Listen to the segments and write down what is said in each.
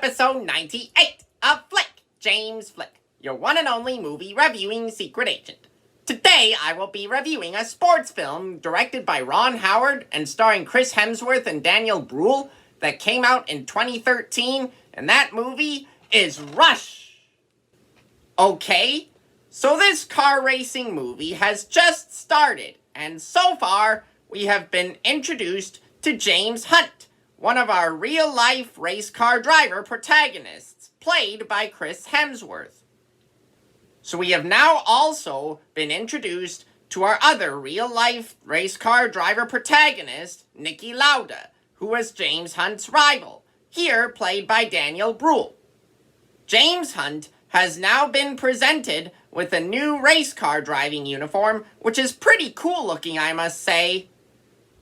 episode 98 of Flick, James Flick, your one and only movie reviewing secret agent. Today I will be reviewing a sports film directed by Ron Howard and starring Chris Hemsworth and Daniel Brühl that came out in 2013, and that movie is Rush. Okay, so this car racing movie has just started, and so far we have been introduced to James Hunt, one of our real-life race car driver protagonists, played by Chris Hemsworth. So we have now also been introduced to our other real-life race car driver protagonist, Niki Lauda, who was James Hunt's rival, here played by Daniel Brühl. James Hunt has now been presented with a new race car driving uniform, which is pretty cool looking, I must say.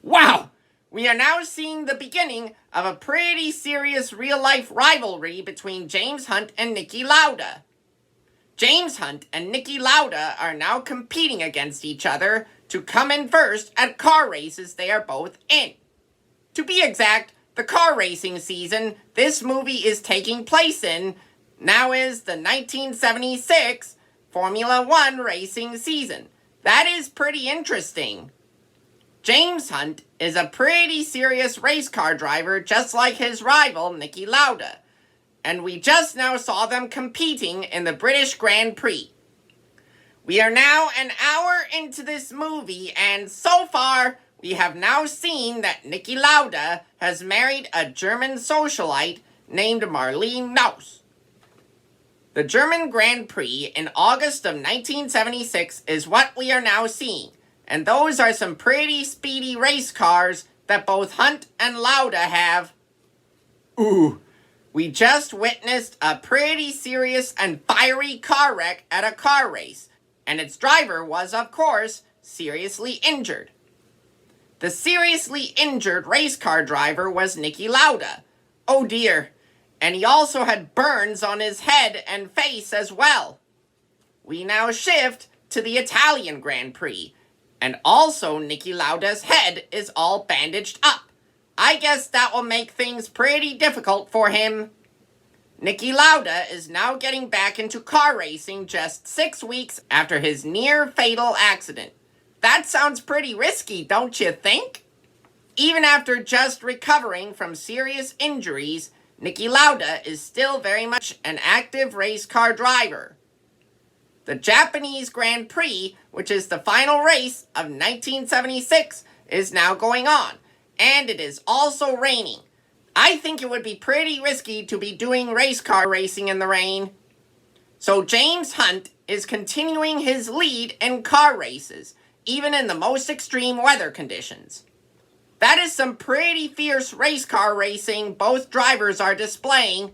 Wow! We are now seeing the beginning of a pretty serious real-life rivalry between James Hunt and Niki Lauda. James Hunt and Niki Lauda are now competing against each other to come in first at car races they are both in. To be exact, the car racing season this movie is taking place in now is the 1976 Formula One racing season. That is pretty interesting. James Hunt is a pretty serious race car driver just like his rival Niki Lauda, and we just now saw them competing in the British Grand Prix. We are now an hour into this movie, and so far we have now seen that Niki Lauda has married a German socialite named Marlene Naus. The German Grand Prix in August of 1976 is what we are now seeing, and those are some pretty speedy race cars that both Hunt and Lauda have. Ooh, we just witnessed a pretty serious and fiery car wreck at a car race, and its driver was, of course, seriously injured. The seriously injured race car driver was Niki Lauda. Oh dear, and he also had burns on his head and face as well. We now shift to the Italian Grand Prix, and also Niki Lauda's head is all bandaged up. I guess that will make things pretty difficult for him. Niki Lauda is now getting back into car racing just 6 weeks after his near-fatal accident. That sounds pretty risky, don't you think? Even after just recovering from serious injuries, Niki Lauda is still very much an active race car driver. The Japanese Grand Prix, which is the final race of 1976, is now going on, and it is also raining. I think it would be pretty risky to be doing race car racing in the rain. So James Hunt is continuing his lead in car races, even in the most extreme weather conditions. That is some pretty fierce race car racing both drivers are displaying.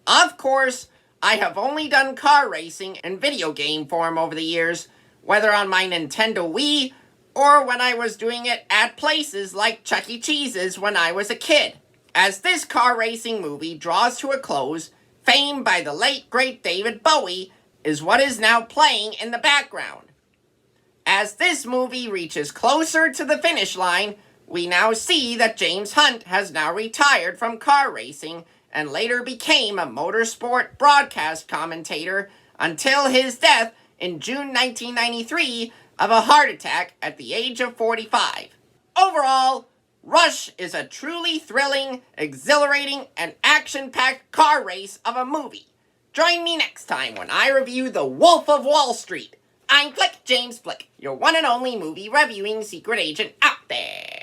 Of course, I have only done car racing in video game form over the years, whether on my Nintendo Wii or when I was doing it at places like Chuck E. Cheese's when I was a kid. As this car racing movie draws to a close, Fame by the late great David Bowie is what is now playing in the background. As this movie reaches closer to the finish line, we now see that James Hunt has now retired from car racing and later became a motorsport broadcast commentator until his death in June 1993 of a heart attack at the age of 45. Overall, Rush is a truly thrilling, exhilarating, and action-packed car race of a movie. Join me next time when I review The Wolf of Wall Street. I'm Flick, James Flick, your one and only movie reviewing secret agent out there.